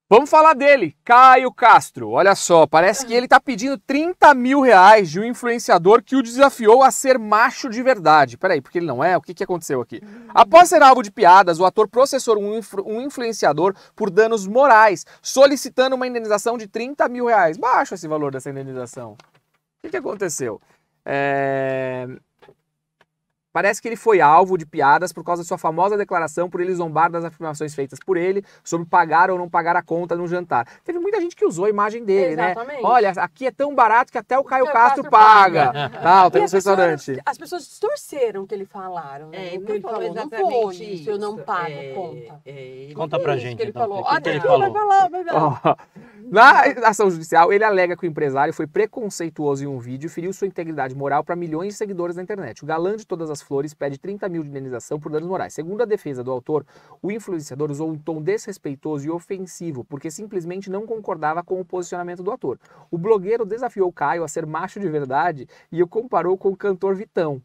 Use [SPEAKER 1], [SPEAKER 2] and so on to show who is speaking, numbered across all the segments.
[SPEAKER 1] Vamos falar dele, Caio Castro. Olha só, parece que ele tá pedindo 30 mil reais de um influenciador que o desafiou a ser macho de verdade. Peraí, porque ele não é? O que aconteceu aqui? Após ser alvo de piadas, o ator processou um influenciador por danos morais, solicitando uma indenização de 30 mil reais. Baixo esse valor dessa indenização. O que aconteceu? Parece que ele foi alvo de piadas por causa de sua famosa declaração por ele zombar das afirmações feitas por ele sobre pagar ou não pagar a conta no jantar. Teve muita gente que usou a imagem dele,
[SPEAKER 2] Exatamente.
[SPEAKER 1] né? Olha, aqui é tão barato que até o Caio Castro paga. Tal, tem um restaurante.
[SPEAKER 2] As pessoas distorceram o que ele falaram. Né?
[SPEAKER 3] Ele
[SPEAKER 2] falou
[SPEAKER 3] exatamente
[SPEAKER 2] não foi
[SPEAKER 3] isso.
[SPEAKER 2] Eu não pago conta.
[SPEAKER 4] Conta pra gente,
[SPEAKER 2] que ele
[SPEAKER 4] então.
[SPEAKER 2] falou.
[SPEAKER 4] O que ele
[SPEAKER 2] Vai
[SPEAKER 4] falou?
[SPEAKER 2] falar, vai falar.
[SPEAKER 1] Na ação judicial, ele alega que o empresário foi preconceituoso em um vídeo e feriu sua integridade moral para milhões de seguidores na internet. O galã de todas as flores pede 30 mil de indenização por danos morais. Segundo a defesa do autor, o influenciador usou um tom desrespeitoso e ofensivo porque simplesmente não concordava com o posicionamento do ator. O blogueiro desafiou Caio a ser macho de verdade e o comparou com o cantor Vitão.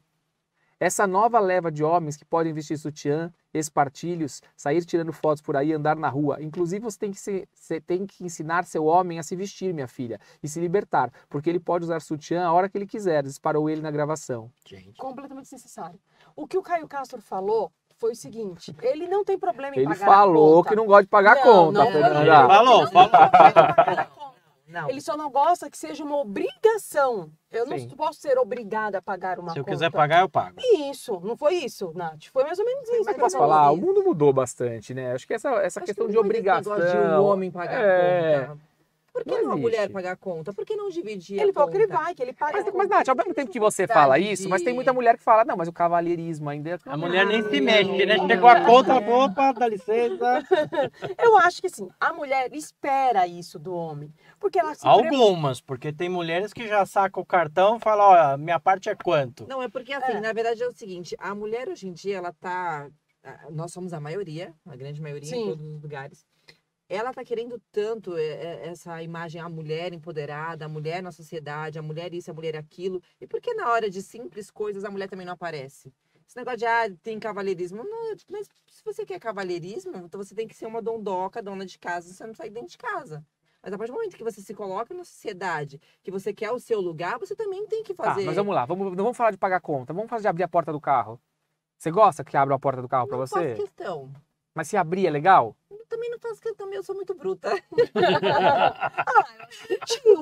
[SPEAKER 1] Essa nova leva de homens que podem vestir sutiã, espartilhos, sair tirando fotos por aí, andar na rua. Inclusive, você tem que ensinar seu homem a se vestir, minha filha, e se libertar, porque ele pode usar sutiã a hora que ele quiser, disparou ele na gravação.
[SPEAKER 4] Gente.
[SPEAKER 2] Completamente desnecessário. O que o Caio Castro falou foi o seguinte, ele não tem problema em
[SPEAKER 1] Ele
[SPEAKER 2] pagar
[SPEAKER 1] falou
[SPEAKER 2] a conta.
[SPEAKER 1] que não gosta de pagar a conta, Fernanda.
[SPEAKER 4] Falou.
[SPEAKER 3] Não.
[SPEAKER 2] Ele só não gosta que seja uma obrigação. Eu
[SPEAKER 1] Sim.
[SPEAKER 2] não posso ser obrigada a pagar uma conta.
[SPEAKER 4] Se eu quiser pagar, eu pago.
[SPEAKER 2] Isso, não foi isso, Nath? Foi mais ou menos isso.
[SPEAKER 1] Mas
[SPEAKER 2] que
[SPEAKER 1] posso
[SPEAKER 2] ele falou.
[SPEAKER 1] falar, o mundo mudou bastante, né? Acho que essa questão de obrigação...
[SPEAKER 3] De um homem pagar a conta. Por que
[SPEAKER 1] Não
[SPEAKER 3] não a
[SPEAKER 1] existe.
[SPEAKER 3] mulher pagar a conta? Por que não dividir
[SPEAKER 2] Ele
[SPEAKER 3] a
[SPEAKER 2] falou que ele
[SPEAKER 3] conta?
[SPEAKER 2] vai, que ele paga.
[SPEAKER 1] Mas, Nath, ao mesmo tempo que você fala isso, mas tem muita mulher que fala, não, mas o cavalheirismo ainda é...
[SPEAKER 4] A mulher nem se mexe, né? Chegou a conta, opa, dá licença.
[SPEAKER 2] Eu acho que assim, a mulher espera isso do homem. Porque ela se
[SPEAKER 4] Algumas, porque tem mulheres que já sacam o cartão e falam, ó, minha parte é quanto?
[SPEAKER 3] Não, é porque assim, na verdade é o seguinte, a mulher hoje em dia, ela tá... Nós somos a maioria, a grande maioria
[SPEAKER 2] Sim.
[SPEAKER 3] em todos os lugares. Ela tá querendo tanto essa imagem, a mulher empoderada, a mulher na sociedade, a mulher isso, a mulher aquilo. E por que na hora de simples coisas a mulher também não aparece? Esse negócio de, tem cavalheirismo. Não, mas se você quer cavalheirismo, então você tem que ser uma dondoca, dona de casa, você não sai dentro de casa. Mas a partir do momento que você se coloca na sociedade, que você quer o seu lugar, você também tem que
[SPEAKER 1] Tá,
[SPEAKER 3] fazer.
[SPEAKER 1] mas vamos lá, não vamos falar de pagar conta, vamos falar de abrir a porta do carro. Você gosta que abra a porta do carro pra
[SPEAKER 3] Não
[SPEAKER 1] você?
[SPEAKER 3] faço questão.
[SPEAKER 1] Mas se abrir é legal?
[SPEAKER 3] Eu também não faço questão, eu sou muito bruta.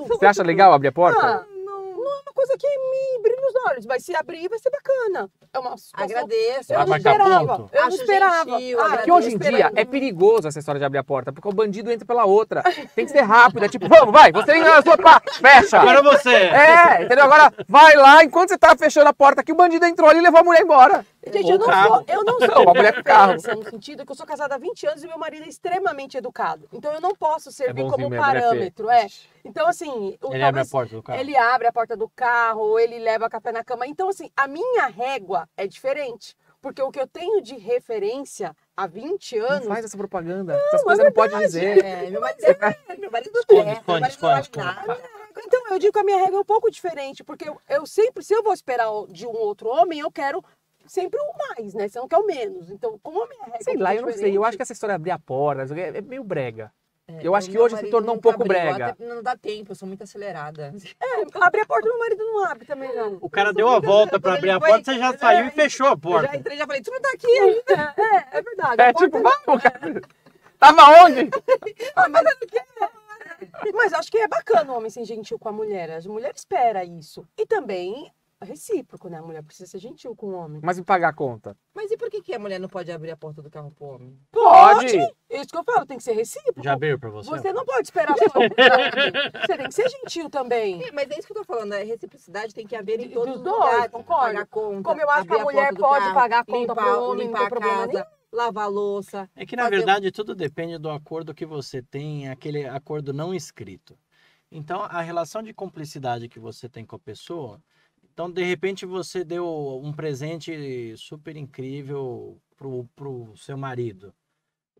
[SPEAKER 1] Você acha legal abrir a porta?
[SPEAKER 2] não é uma coisa que me brilha os olhos, mas se abrir vai ser bacana. É uma situação...
[SPEAKER 3] Agradeço.
[SPEAKER 2] Eu não
[SPEAKER 4] Vai marcar
[SPEAKER 2] esperava.
[SPEAKER 4] ponto?
[SPEAKER 2] Eu não
[SPEAKER 3] Acho
[SPEAKER 2] esperava.
[SPEAKER 3] gentil,
[SPEAKER 1] É que hoje em dia é perigoso essa história de abrir a porta, porque o bandido entra pela outra. Tem que ser rápido, é tipo, vamos, vai, você entra na sua pá, fecha.
[SPEAKER 4] Agora você.
[SPEAKER 1] É, entendeu? Agora vai lá, enquanto você tá fechando a porta aqui, o bandido entrou ali e levou a mulher embora.
[SPEAKER 2] Gente, eu não
[SPEAKER 4] carro.
[SPEAKER 2] sou, eu não sou
[SPEAKER 1] Não, a mulher com carro.
[SPEAKER 2] referência no sentido que eu sou casada há 20 anos e meu marido é extremamente educado. Então eu não posso servir
[SPEAKER 1] bonzinho
[SPEAKER 2] como
[SPEAKER 1] mesmo, né, Fê?
[SPEAKER 2] parâmetro, Então assim,
[SPEAKER 4] Ele abre a porta do carro.
[SPEAKER 2] ele abre a porta do carro, ou ele leva café na cama. Então assim, a minha régua é diferente. Porque o que eu tenho de referência há 20 anos...
[SPEAKER 1] Não faz essa propaganda. Essas coisas não pode dizer.
[SPEAKER 3] Meu marido meu marido
[SPEAKER 4] Esconde.
[SPEAKER 2] Então, eu digo que a minha regra é um pouco diferente, porque eu sempre, se eu vou esperar de um outro homem, eu quero sempre o mais, né? Você não quer o menos. Então, como a minha regra
[SPEAKER 1] Sei
[SPEAKER 2] é um
[SPEAKER 1] lá,
[SPEAKER 2] pouco
[SPEAKER 1] eu não sei.
[SPEAKER 2] diferente-
[SPEAKER 1] Eu acho que essa história de abrir a porta é meio brega. Eu acho que hoje se tornou um pouco brega.
[SPEAKER 3] Não dá tempo, eu sou muito acelerada.
[SPEAKER 2] Abrir a porta, meu marido não abre também, não.
[SPEAKER 4] O cara deu a volta pra abrir a porta, você já saiu e fechou a
[SPEAKER 3] Eu já
[SPEAKER 4] porta.
[SPEAKER 3] entrei e já falei, tu não tá aqui ainda.
[SPEAKER 2] É verdade.
[SPEAKER 1] É
[SPEAKER 2] a porta
[SPEAKER 1] tipo, vamos, cara. Tava onde?
[SPEAKER 2] Mas acho que é bacana o homem ser gentil com a mulher. A mulher espera isso. E também é recíproco, né? A mulher precisa ser gentil com o homem.
[SPEAKER 1] Mas me pagar a conta.
[SPEAKER 3] Mas e por que a mulher não pode abrir a porta do carro pro homem?
[SPEAKER 1] Pode.
[SPEAKER 2] Isso que eu falo, tem que ser recíproco.
[SPEAKER 4] Já abriu pra você?
[SPEAKER 2] Você não pode esperar só o homem. Você tem que ser gentil também.
[SPEAKER 3] Mas é isso que eu tô falando, a reciprocidade tem que haver em
[SPEAKER 2] Dos
[SPEAKER 3] todos os
[SPEAKER 2] dois,
[SPEAKER 3] lugares.
[SPEAKER 2] concordo.
[SPEAKER 3] Pagar conta,
[SPEAKER 2] Como eu acho que
[SPEAKER 3] abrir
[SPEAKER 2] a mulher
[SPEAKER 3] porta do
[SPEAKER 2] pode
[SPEAKER 3] carro,
[SPEAKER 2] pagar a conta pro homem, não
[SPEAKER 3] limpar
[SPEAKER 2] tem
[SPEAKER 3] a
[SPEAKER 2] problema
[SPEAKER 3] casa, lavar a louça.
[SPEAKER 4] É que, na
[SPEAKER 3] fazer-
[SPEAKER 4] verdade, tudo depende do acordo que você tem, aquele acordo não escrito. Então, a relação de cumplicidade que você tem com a pessoa... Então, de repente, você deu um presente super incrível pro seu marido.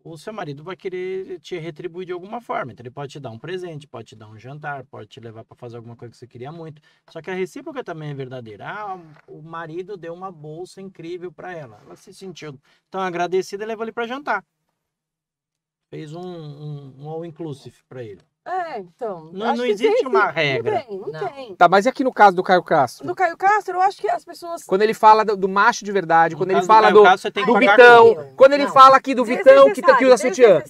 [SPEAKER 4] O seu marido vai querer te retribuir de alguma forma. Então, ele pode te dar um presente, pode te dar um jantar, pode te levar para fazer alguma coisa que você queria muito. Só que a recíproca também é verdadeira. Ah, o marido deu uma bolsa incrível para ela. Ela se sentiu tão agradecida e levou ele para jantar. Fez um all-inclusive pra ele.
[SPEAKER 2] Então.
[SPEAKER 4] Não
[SPEAKER 2] acho que
[SPEAKER 4] existe uma regra.
[SPEAKER 2] Não tem.
[SPEAKER 1] Tá, mas e aqui no caso do Caio Castro?
[SPEAKER 2] No Caio Castro, eu acho que as pessoas...
[SPEAKER 1] Quando ele fala do macho de verdade,
[SPEAKER 4] No
[SPEAKER 1] quando ele
[SPEAKER 4] caso
[SPEAKER 1] fala
[SPEAKER 4] Caio Castro, você tem que
[SPEAKER 1] do
[SPEAKER 4] pagar
[SPEAKER 1] Vitão,
[SPEAKER 3] com ele.
[SPEAKER 1] quando ele
[SPEAKER 3] Não.
[SPEAKER 1] fala aqui do Vitão que usa sutiã.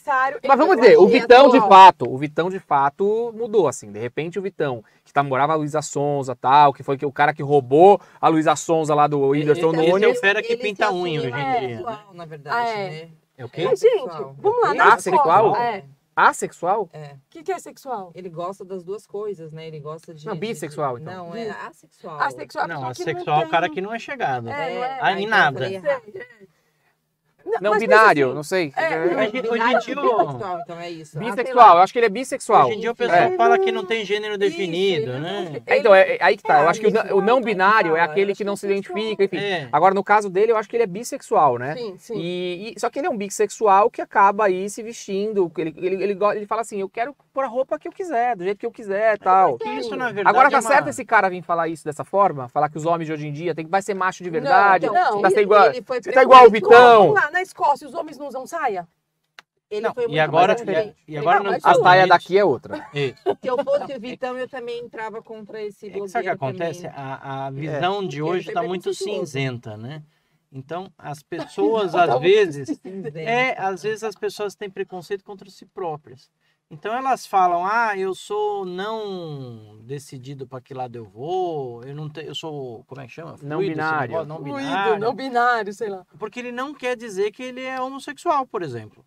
[SPEAKER 1] Mas vamos dizer, o Vitão de fato mudou, assim. De repente o Vitão, que namorava a Luísa Sonza tal, que foi o cara que roubou a Luísa Sonza lá do Whindersson
[SPEAKER 4] Esse é o
[SPEAKER 1] Nunes.
[SPEAKER 4] fera que pinta unha hoje em dia.
[SPEAKER 3] Sexual, na verdade, né?
[SPEAKER 4] É o quê?
[SPEAKER 2] Mas, gente, vamos lá, na
[SPEAKER 1] Assexual?
[SPEAKER 2] escola.
[SPEAKER 1] Assexual?
[SPEAKER 3] É.
[SPEAKER 2] O que é sexual?
[SPEAKER 3] Ele gosta das duas coisas, né? Ele gosta de...
[SPEAKER 1] Não, bissexual, então.
[SPEAKER 3] Não, é assexual.
[SPEAKER 2] Assexual é a
[SPEAKER 4] Não,
[SPEAKER 2] pessoa que
[SPEAKER 4] assexual é o
[SPEAKER 2] tem...
[SPEAKER 4] cara que não é chegado.
[SPEAKER 2] É, não é?
[SPEAKER 4] Ah, em nada.
[SPEAKER 1] Não,
[SPEAKER 2] mas
[SPEAKER 1] binário,
[SPEAKER 2] assim,
[SPEAKER 1] não sei.
[SPEAKER 4] Hoje em dia,
[SPEAKER 3] Bissexual, então é isso.
[SPEAKER 1] Bissexual, eu acho que ele é bissexual.
[SPEAKER 4] hoje em dia o pessoal fala que não tem gênero definido,
[SPEAKER 2] Isso,
[SPEAKER 4] né?
[SPEAKER 1] Então, aí que tá. Eu acho que
[SPEAKER 3] bissexual,
[SPEAKER 1] o não
[SPEAKER 3] né,
[SPEAKER 1] binário é
[SPEAKER 3] fala,
[SPEAKER 1] aquele
[SPEAKER 3] eu
[SPEAKER 1] que não
[SPEAKER 3] acho
[SPEAKER 1] se
[SPEAKER 3] que
[SPEAKER 1] identifica, enfim.
[SPEAKER 4] É.
[SPEAKER 1] Agora, no caso dele, eu acho que ele é bissexual, né?
[SPEAKER 2] Sim, sim.
[SPEAKER 1] Só que ele é um bissexual que acaba aí se vestindo. Ele fala assim, eu quero pôr a roupa que eu quiser, do jeito que eu quiser e tal.
[SPEAKER 4] Isso, na verdade,
[SPEAKER 1] Agora tá
[SPEAKER 4] é uma-
[SPEAKER 1] certo esse cara vir falar isso dessa forma? Falar que os homens de hoje em dia vai ser macho de verdade?
[SPEAKER 2] Não,
[SPEAKER 1] Tá igual,
[SPEAKER 3] ele foi
[SPEAKER 1] você tá igual o Vitão.
[SPEAKER 2] Vamos lá, na Escócia, os homens não usam saia?
[SPEAKER 3] Ele
[SPEAKER 1] Não,
[SPEAKER 3] foi
[SPEAKER 4] E
[SPEAKER 3] muito
[SPEAKER 4] agora,
[SPEAKER 3] mais diferente.
[SPEAKER 4] e agora
[SPEAKER 2] Não,
[SPEAKER 4] nos
[SPEAKER 2] mas
[SPEAKER 1] A
[SPEAKER 4] Estados
[SPEAKER 1] saia
[SPEAKER 4] Unidos-
[SPEAKER 1] daqui é outra.
[SPEAKER 4] Isso.
[SPEAKER 3] Se eu fosse o Vitão, eu também entrava contra esse
[SPEAKER 4] É que
[SPEAKER 3] blogueiro
[SPEAKER 4] sabe o que acontece?
[SPEAKER 3] também.
[SPEAKER 4] A visão de
[SPEAKER 3] Ele
[SPEAKER 4] hoje
[SPEAKER 3] foi
[SPEAKER 4] está muito
[SPEAKER 3] preconceituoso.
[SPEAKER 4] cinzenta, né? Então, as pessoas, às vezes,
[SPEAKER 3] Cinzento.
[SPEAKER 4] às vezes as pessoas têm preconceito contra si próprias. Então elas falam, eu sou não decidido para que lado eu vou, eu sou, como é que chama?
[SPEAKER 1] Não
[SPEAKER 4] Fluido, esse
[SPEAKER 1] binário.
[SPEAKER 4] negócio, não
[SPEAKER 2] Fluido,
[SPEAKER 4] binário.
[SPEAKER 2] não binário, sei lá.
[SPEAKER 4] Porque ele não quer dizer que ele é homossexual, por exemplo.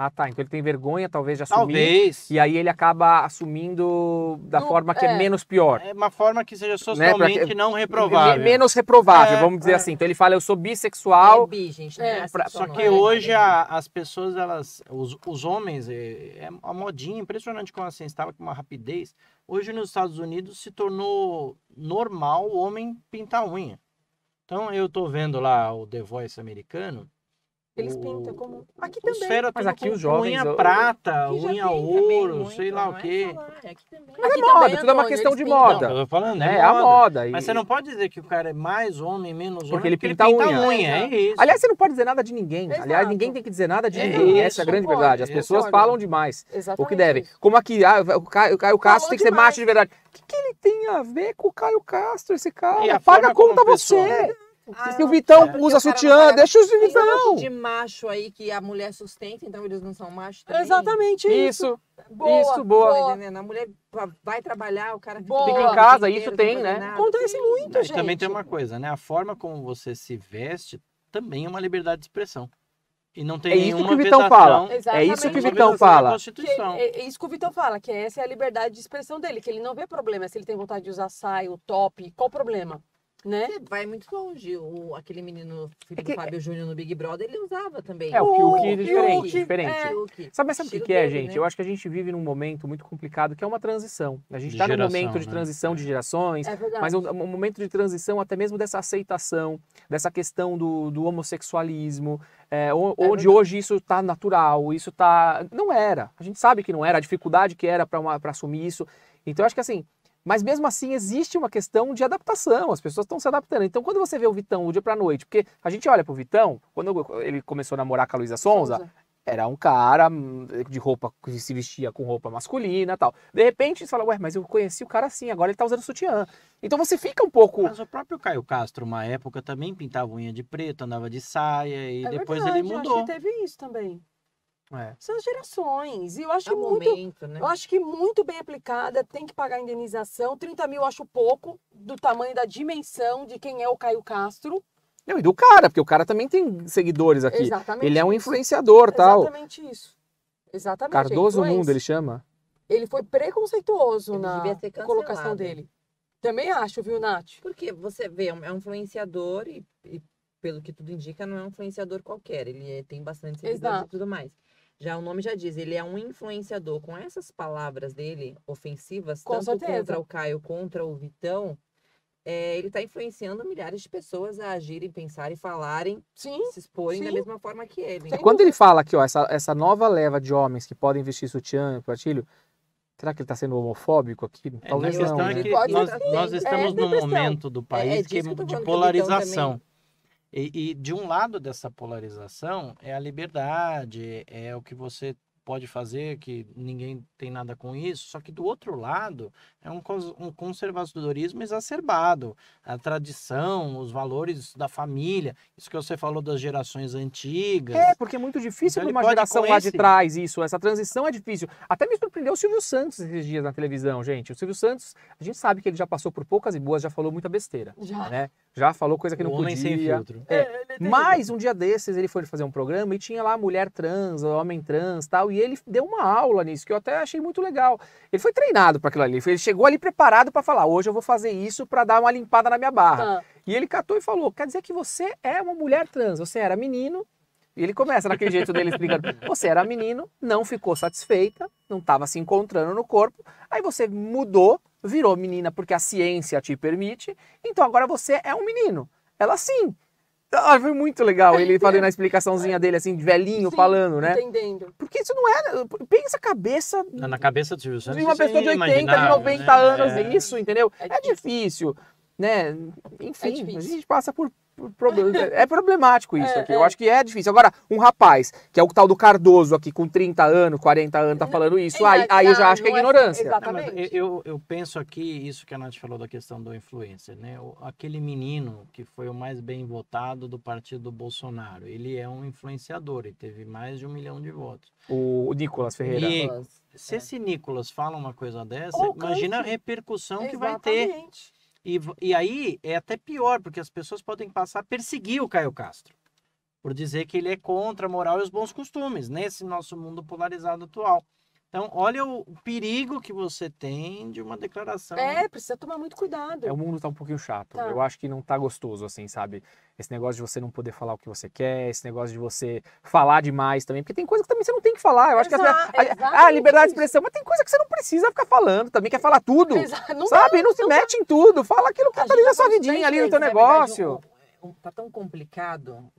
[SPEAKER 1] Ah, tá. Então ele tem vergonha, talvez, de assumir.
[SPEAKER 4] Talvez.
[SPEAKER 1] E aí ele acaba assumindo da forma que é menos pior.
[SPEAKER 4] É uma forma que seja socialmente
[SPEAKER 1] Porque-
[SPEAKER 4] não reprovável.
[SPEAKER 1] Menos reprovável,
[SPEAKER 4] É,
[SPEAKER 1] vamos dizer
[SPEAKER 4] é.
[SPEAKER 1] assim. Então ele fala, eu sou
[SPEAKER 3] É
[SPEAKER 1] bissexual.
[SPEAKER 3] bi, gente. Não é
[SPEAKER 2] Só
[SPEAKER 3] assexual,
[SPEAKER 4] Só
[SPEAKER 3] não
[SPEAKER 4] que
[SPEAKER 3] é?
[SPEAKER 4] hoje as pessoas, os homens, é uma modinha impressionante como assim, estava com uma rapidez. Hoje nos Estados Unidos se tornou normal o homem pintar unha. Então eu tô vendo lá o The Voice americano.
[SPEAKER 2] Eles pintam como... Aqui
[SPEAKER 4] Os
[SPEAKER 2] também.
[SPEAKER 4] fera
[SPEAKER 1] Mas
[SPEAKER 4] tudo
[SPEAKER 1] aqui
[SPEAKER 4] com
[SPEAKER 1] os jovens,
[SPEAKER 4] unha
[SPEAKER 1] eu-
[SPEAKER 4] prata,
[SPEAKER 3] Aqui já
[SPEAKER 4] unha
[SPEAKER 3] tem
[SPEAKER 4] ouro,
[SPEAKER 3] também muito,
[SPEAKER 4] sei lá
[SPEAKER 3] não
[SPEAKER 4] o
[SPEAKER 3] é
[SPEAKER 4] quê.
[SPEAKER 3] só lá, aqui também.
[SPEAKER 1] Mas é
[SPEAKER 2] Aqui
[SPEAKER 1] moda,
[SPEAKER 2] também,
[SPEAKER 1] tudo é uma
[SPEAKER 2] Antônio,
[SPEAKER 1] questão
[SPEAKER 2] eles
[SPEAKER 1] de
[SPEAKER 2] pintam.
[SPEAKER 1] moda.
[SPEAKER 4] Eu tô falando,
[SPEAKER 1] É a moda.
[SPEAKER 4] Mas você não pode dizer que o cara é mais homem, menos homem,
[SPEAKER 1] Porque ele
[SPEAKER 4] porque
[SPEAKER 1] pinta unha.
[SPEAKER 4] unha. É isso.
[SPEAKER 1] Aliás, você não pode dizer nada de ninguém.
[SPEAKER 2] Exato.
[SPEAKER 1] Aliás, ninguém tem que dizer nada de
[SPEAKER 4] É
[SPEAKER 1] ninguém.
[SPEAKER 4] isso,
[SPEAKER 1] Essa é a grande
[SPEAKER 2] pode.
[SPEAKER 1] verdade. As
[SPEAKER 4] Esse
[SPEAKER 1] pessoas
[SPEAKER 2] é o
[SPEAKER 1] falam demais.
[SPEAKER 2] Exatamente
[SPEAKER 1] O que devem.
[SPEAKER 2] isso.
[SPEAKER 1] Como aqui, o Caio Castro
[SPEAKER 2] Falou
[SPEAKER 1] tem que ser
[SPEAKER 2] demais.
[SPEAKER 1] macho de verdade. O que ele tem a ver com o Caio Castro, esse
[SPEAKER 4] E
[SPEAKER 1] cara?
[SPEAKER 4] a
[SPEAKER 1] Paga a
[SPEAKER 4] forma como
[SPEAKER 1] conta
[SPEAKER 4] a pessoa-
[SPEAKER 1] você.
[SPEAKER 3] Ah,
[SPEAKER 1] Se o Vitão
[SPEAKER 3] porque
[SPEAKER 1] usa
[SPEAKER 3] o cara
[SPEAKER 1] sutiã,
[SPEAKER 3] não paga-
[SPEAKER 1] deixa os
[SPEAKER 3] Tem um
[SPEAKER 1] Vitão.
[SPEAKER 3] monte de macho aí que a mulher sustenta, então eles não são machos também.
[SPEAKER 2] Exatamente isso.
[SPEAKER 1] Isso.
[SPEAKER 2] Boa,
[SPEAKER 1] Isso, boa.
[SPEAKER 3] Tá entendendo? A mulher vai trabalhar, o cara
[SPEAKER 2] Boa.
[SPEAKER 1] Fica em
[SPEAKER 3] o dia
[SPEAKER 1] casa,
[SPEAKER 3] inteiro
[SPEAKER 1] isso
[SPEAKER 3] sem
[SPEAKER 1] tem,
[SPEAKER 3] fazer
[SPEAKER 1] né?
[SPEAKER 3] nada.
[SPEAKER 2] Acontece muito,
[SPEAKER 4] Não, e
[SPEAKER 2] gente.
[SPEAKER 4] também tem uma coisa, né? A forma como você se veste também é uma liberdade de expressão. E não tem
[SPEAKER 1] É isso
[SPEAKER 4] nenhuma
[SPEAKER 1] que o Vitão
[SPEAKER 4] vedação.
[SPEAKER 1] fala. É
[SPEAKER 2] Exatamente.
[SPEAKER 1] isso que o
[SPEAKER 4] nenhuma
[SPEAKER 1] Vitão
[SPEAKER 4] vedação da
[SPEAKER 1] fala.
[SPEAKER 4] Constituição.
[SPEAKER 2] É isso que o Vitão fala, que essa é a liberdade de expressão dele, que ele não vê problema se ele tem vontade de usar saia, o top, qual o problema, né?
[SPEAKER 3] Você vai muito longe. Aquele menino, filho
[SPEAKER 1] É que-
[SPEAKER 3] do Fábio Júnior no Big Brother, ele usava também.
[SPEAKER 1] É, o Fiuk é diferente,
[SPEAKER 2] Fiuk,
[SPEAKER 1] diferente.
[SPEAKER 2] é.
[SPEAKER 3] Fiuk.
[SPEAKER 1] Sabe o que
[SPEAKER 3] Estilo
[SPEAKER 1] é,
[SPEAKER 3] dele,
[SPEAKER 1] gente?
[SPEAKER 3] né?
[SPEAKER 1] Eu acho que a gente vive num momento muito complicado, que é uma transição. A gente
[SPEAKER 4] De
[SPEAKER 1] está num
[SPEAKER 4] geração,
[SPEAKER 1] momento de
[SPEAKER 4] né?
[SPEAKER 1] transição de gerações,
[SPEAKER 2] É verdade.
[SPEAKER 1] mas um momento de transição até mesmo dessa aceitação, dessa questão do homossexualismo, onde
[SPEAKER 2] verdade.
[SPEAKER 1] hoje isso está natural, isso tá... Não era. A gente sabe que não era, a dificuldade que era para assumir isso. Então, eu acho que assim... Mas mesmo assim existe uma questão de adaptação, as pessoas estão se adaptando. Então quando você vê o Vitão do dia pra noite, porque a gente olha pro Vitão, quando ele começou a namorar com a Luísa Sonza, era um cara de roupa, que se vestia com roupa masculina e tal. De repente você fala, ué, mas eu conheci o cara assim, agora ele tá usando sutiã. Então você fica um pouco...
[SPEAKER 4] Mas o próprio Caio Castro, uma época, também pintava unha de preto, andava de saia, e
[SPEAKER 2] É
[SPEAKER 4] depois
[SPEAKER 2] verdade,
[SPEAKER 4] ele
[SPEAKER 2] eu
[SPEAKER 4] mudou.
[SPEAKER 2] Acho que teve isso também.
[SPEAKER 1] É.
[SPEAKER 2] São as gerações. E eu acho
[SPEAKER 3] É
[SPEAKER 2] que
[SPEAKER 3] o
[SPEAKER 2] muito.
[SPEAKER 3] momento, né?
[SPEAKER 2] Eu acho que muito bem aplicada, tem que pagar a indenização. 30 mil eu acho pouco, do tamanho da dimensão de quem é o Caio Castro.
[SPEAKER 1] Não, e do cara, porque o cara também tem seguidores aqui.
[SPEAKER 2] Exatamente.
[SPEAKER 1] Ele é um
[SPEAKER 2] isso.
[SPEAKER 1] influenciador, tal.
[SPEAKER 2] Exatamente isso. Exatamente.
[SPEAKER 1] Cardoso
[SPEAKER 2] a
[SPEAKER 1] Mundo,
[SPEAKER 2] influência.
[SPEAKER 1] ele chama.
[SPEAKER 2] Ele foi preconceituoso
[SPEAKER 3] Ele
[SPEAKER 2] na
[SPEAKER 3] devia ser cancelado.
[SPEAKER 2] colocação dele. Também acho, viu, Nath?
[SPEAKER 3] Porque você vê, é um influenciador e pelo que tudo indica, não é um influenciador qualquer. Ele tem bastante seguidores
[SPEAKER 2] Exato.
[SPEAKER 3] e tudo mais. Já o nome já diz, ele é um influenciador. Com essas palavras dele, ofensivas,
[SPEAKER 2] Com
[SPEAKER 3] tanto
[SPEAKER 2] certeza.
[SPEAKER 3] contra o Caio, contra o Vitão, ele está influenciando milhares de pessoas a agirem, pensarem, falarem,
[SPEAKER 2] Sim.
[SPEAKER 3] se exporem da
[SPEAKER 2] Sim.
[SPEAKER 3] mesma forma que ele.
[SPEAKER 2] Sem
[SPEAKER 1] Quando ele fala aqui, ó, essa nova leva de homens que podem vestir sutiã, Patilho, será que ele tá sendo homofóbico aqui?
[SPEAKER 4] Na
[SPEAKER 1] Talvez não.
[SPEAKER 4] questão é
[SPEAKER 1] né?
[SPEAKER 4] que
[SPEAKER 2] Pode
[SPEAKER 4] nós,
[SPEAKER 3] ser
[SPEAKER 4] nós
[SPEAKER 3] também.
[SPEAKER 4] estamos
[SPEAKER 2] É
[SPEAKER 4] num
[SPEAKER 2] depressão.
[SPEAKER 4] momento do país
[SPEAKER 3] disso que eu tô
[SPEAKER 4] de
[SPEAKER 3] falando, que o Vitão
[SPEAKER 4] polarização. E de um lado dessa polarização é a liberdade, é o que você pode fazer, que ninguém tem nada com isso, só que do outro lado é um conservadorismo exacerbado, a tradição, os valores da família, isso que você falou das gerações antigas.
[SPEAKER 1] Porque é muito difícil
[SPEAKER 4] Então
[SPEAKER 1] para
[SPEAKER 4] ele
[SPEAKER 1] uma
[SPEAKER 4] pode
[SPEAKER 1] geração
[SPEAKER 4] com
[SPEAKER 1] lá de
[SPEAKER 4] esse-
[SPEAKER 1] trás isso, essa transição é difícil. Até me surpreendeu o Silvio Santos esses dias na televisão, gente. O Silvio Santos, a gente sabe que ele já passou por poucas e boas, já falou muita besteira,
[SPEAKER 2] Já.
[SPEAKER 1] né? Já falou coisa que
[SPEAKER 4] O
[SPEAKER 1] não
[SPEAKER 4] homem sem
[SPEAKER 1] podia.
[SPEAKER 4] filtro.
[SPEAKER 1] Mas um dia desses ele foi fazer um programa e tinha lá mulher trans, homem trans tal, e ele deu uma aula nisso, que eu até achei muito legal. Ele foi treinado para aquilo ali, ele chegou ali preparado para falar, hoje eu vou fazer isso para dar uma limpada na minha barra.
[SPEAKER 2] Ah,
[SPEAKER 1] E ele catou e falou, quer dizer que você é uma mulher trans, você era menino, e ele começa naquele jeito dele explicando, você era menino, não ficou satisfeita, não estava se encontrando no corpo, aí você mudou, virou menina porque a ciência te permite, então agora você é um menino. Ela sim. Foi muito legal ele fazendo a explicaçãozinha dele, assim, de velhinho,
[SPEAKER 2] sim,
[SPEAKER 1] falando, né?
[SPEAKER 2] Entendendo.
[SPEAKER 1] Porque isso não é. Pensa a cabeça
[SPEAKER 4] Na cabeça do Silvio Santos,
[SPEAKER 1] de uma
[SPEAKER 4] isso é
[SPEAKER 1] pessoa de 80, de
[SPEAKER 4] inimaginável,
[SPEAKER 1] 90
[SPEAKER 4] né?
[SPEAKER 1] anos,
[SPEAKER 4] É.
[SPEAKER 1] isso, entendeu?
[SPEAKER 2] É
[SPEAKER 1] É difícil, né? Enfim,
[SPEAKER 2] difícil.
[SPEAKER 1] a gente passa por é problemático isso
[SPEAKER 2] É,
[SPEAKER 1] aqui. Eu acho que é difícil. Agora, um rapaz, que é o tal do Cardoso aqui, com 30 anos, 40 anos, tá falando isso, aí eu já acho que é
[SPEAKER 2] não é-
[SPEAKER 1] ignorância.
[SPEAKER 4] Não, mas
[SPEAKER 2] Exatamente.
[SPEAKER 4] eu penso aqui, isso que a Nath falou da questão do influencer, né? Aquele menino que foi o mais bem votado do partido do Bolsonaro, ele é um influenciador, ele teve mais de 1 milhão de votos.
[SPEAKER 1] O Nicolas Ferreira.
[SPEAKER 4] E se esse Nicolas fala uma coisa dessa,
[SPEAKER 2] Ou
[SPEAKER 4] imagina a
[SPEAKER 2] cante.
[SPEAKER 4] repercussão que vai ter.
[SPEAKER 2] Exatamente.
[SPEAKER 4] E aí é até pior, porque as pessoas podem passar a perseguir o Caio Castro, por dizer que ele é contra a moral e os bons costumes, nesse nosso mundo polarizado atual. Então, olha o perigo que você tem de uma declaração.
[SPEAKER 2] Precisa tomar muito cuidado.
[SPEAKER 1] O mundo tá um pouquinho chato.
[SPEAKER 2] Tá.
[SPEAKER 1] Eu acho que não tá gostoso, assim, sabe? Esse negócio de você não poder falar o que você quer, esse negócio de você falar demais também, porque tem coisa que também você não tem que falar. Eu acho que a liberdade de expressão, mas tem coisa que você não precisa ficar falando, também quer falar tudo.
[SPEAKER 2] Não
[SPEAKER 1] Sabe? Não se mete em tudo. Fala aquilo que
[SPEAKER 2] A
[SPEAKER 1] tá
[SPEAKER 2] gente
[SPEAKER 1] ali na
[SPEAKER 2] já
[SPEAKER 1] sua
[SPEAKER 2] falou
[SPEAKER 1] vidinha,
[SPEAKER 2] 10
[SPEAKER 1] ali no
[SPEAKER 2] vezes,
[SPEAKER 1] teu
[SPEAKER 2] na verdade,
[SPEAKER 1] negócio.
[SPEAKER 3] Tá tão complicado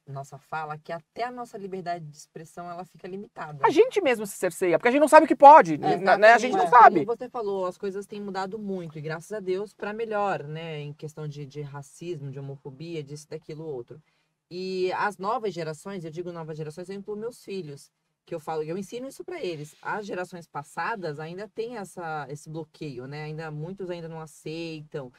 [SPEAKER 3] nossa fala que até a nossa liberdade de expressão ela fica limitada.
[SPEAKER 1] A gente mesmo se cerceia, porque a gente não sabe o que pode, né? A gente não
[SPEAKER 3] Exatamente.
[SPEAKER 1] sabe.
[SPEAKER 3] Como você falou, as coisas têm mudado muito e graças a Deus para melhor, né? Em questão de racismo, de homofobia, disso, daquilo, outro. E as novas gerações, eu digo novas gerações, eu incluo meus filhos, que eu ensino isso para eles. As gerações passadas ainda tem esse bloqueio, né? Muitos ainda não aceitam,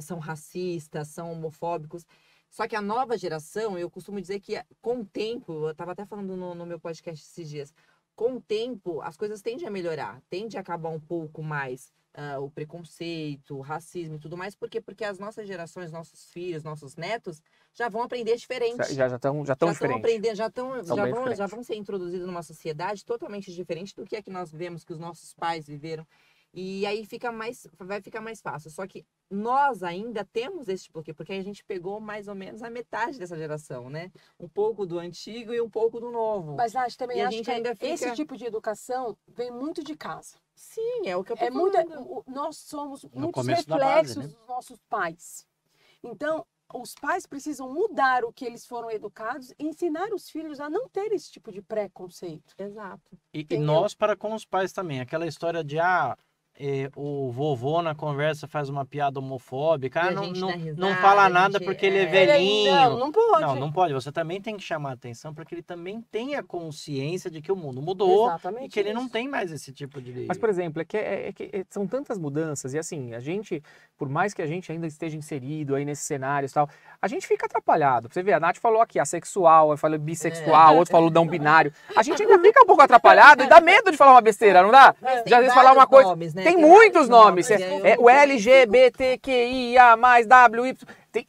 [SPEAKER 3] são racistas, são homofóbicos. Só que a nova geração, eu costumo dizer que com o tempo, eu estava até falando no meu podcast esses dias, com o tempo as coisas tendem a melhorar, tende a acabar um pouco mais o preconceito, o racismo e tudo mais. Por quê? Porque as nossas gerações, nossos filhos, nossos netos, já vão aprender diferente.
[SPEAKER 1] Já estão diferentes.
[SPEAKER 3] Aprendendo, já
[SPEAKER 1] bem
[SPEAKER 3] vão ser introduzidos numa sociedade totalmente diferente do que é que nós vivemos, que os nossos pais viveram. E aí vai ficar mais fácil. Só que nós ainda temos esse bloqueio, porque a gente pegou mais ou menos a metade dessa geração, né? Um pouco do antigo e um pouco do novo.
[SPEAKER 2] Mas Nath, também
[SPEAKER 3] E a
[SPEAKER 2] acho
[SPEAKER 3] gente
[SPEAKER 2] que
[SPEAKER 3] ainda
[SPEAKER 2] esse
[SPEAKER 3] fica-
[SPEAKER 2] tipo de educação vem muito de casa.
[SPEAKER 3] Sim, é o que eu tô
[SPEAKER 2] É
[SPEAKER 3] falando.
[SPEAKER 2] muito, nós somos
[SPEAKER 4] No
[SPEAKER 2] muitos
[SPEAKER 4] começo da base,
[SPEAKER 2] reflexos
[SPEAKER 4] né?
[SPEAKER 2] dos nossos pais. Então, os pais precisam mudar o que eles foram educados e ensinar os filhos a não ter esse tipo de preconceito.
[SPEAKER 3] Exato.
[SPEAKER 4] E
[SPEAKER 2] Entendeu?
[SPEAKER 4] nós para com os pais também. Aquela história de, o vovô na conversa faz uma piada homofóbica,
[SPEAKER 3] E a
[SPEAKER 4] não,
[SPEAKER 3] gente
[SPEAKER 4] não,
[SPEAKER 3] dá risada,
[SPEAKER 4] não fala
[SPEAKER 3] a
[SPEAKER 4] nada
[SPEAKER 3] gente-
[SPEAKER 4] porque ele é
[SPEAKER 3] é.
[SPEAKER 4] velhinho.
[SPEAKER 2] Não pode.
[SPEAKER 4] Não pode. Você também tem que chamar a atenção para que ele também tenha consciência de que o mundo mudou
[SPEAKER 2] Exatamente
[SPEAKER 4] e que ele não
[SPEAKER 2] isso.
[SPEAKER 4] tem mais esse tipo de...
[SPEAKER 1] Mas, por exemplo, são tantas mudanças, e assim, a gente, por mais que a gente ainda esteja inserido aí nesses cenários e tal, a gente fica atrapalhado. Você vê, a Nath falou aqui, assexual, eu falei bissexual, outro falou não binário. A gente ainda fica um pouco atrapalhado e dá medo de falar uma besteira, não dá?
[SPEAKER 3] Mas tem
[SPEAKER 1] Já às vezes falar uma
[SPEAKER 3] vários
[SPEAKER 1] coisa.
[SPEAKER 3] nomes, né?
[SPEAKER 1] Tem
[SPEAKER 3] Tem
[SPEAKER 1] muitos
[SPEAKER 3] vários
[SPEAKER 1] nomes.
[SPEAKER 3] nomes,
[SPEAKER 1] O LGBTQIA, WY.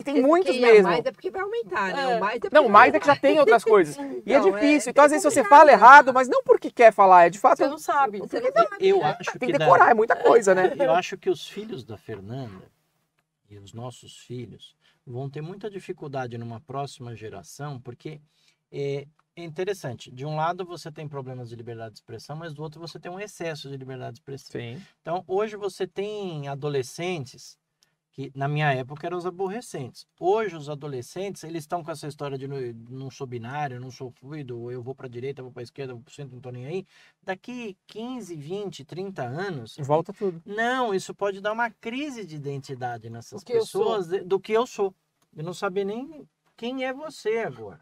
[SPEAKER 1] Tem muitos
[SPEAKER 3] Porque
[SPEAKER 1] mesmo.
[SPEAKER 3] mais é porque vai aumentar, né? O mais é porque
[SPEAKER 1] Não,
[SPEAKER 3] vai
[SPEAKER 1] mais é que já
[SPEAKER 3] aumentar.
[SPEAKER 1] tem outras coisas. E é
[SPEAKER 3] Então,
[SPEAKER 1] difícil.
[SPEAKER 3] é
[SPEAKER 1] Então, às vezes, você
[SPEAKER 3] complicado,
[SPEAKER 1] fala
[SPEAKER 3] né?
[SPEAKER 1] errado, mas não porque quer falar, é de fato.
[SPEAKER 2] Você não sabe.
[SPEAKER 3] Você não sabe.
[SPEAKER 4] Eu acho
[SPEAKER 1] Tem
[SPEAKER 4] que
[SPEAKER 1] que decorar, é muita coisa, né?
[SPEAKER 4] Eu acho que os filhos da Fernanda e os nossos filhos vão ter muita dificuldade numa próxima geração, porque é interessante. De um lado você tem problemas de liberdade de expressão, mas do outro você tem um excesso de liberdade de expressão.
[SPEAKER 1] Sim.
[SPEAKER 4] Então, hoje você tem adolescentes que, na minha época, eram os aborrecentes. Hoje, os adolescentes, eles estão com essa história de não sou binário, não sou fluido, eu vou para a direita, eu vou para a esquerda, eu vou para o centro, não estou nem aí. Daqui 15, 20, 30 anos,
[SPEAKER 1] Volta tudo.
[SPEAKER 4] não, isso pode dar uma crise de identidade nessas
[SPEAKER 2] O que eu
[SPEAKER 4] pessoas do que eu sou. Eu não saber nem quem é você agora.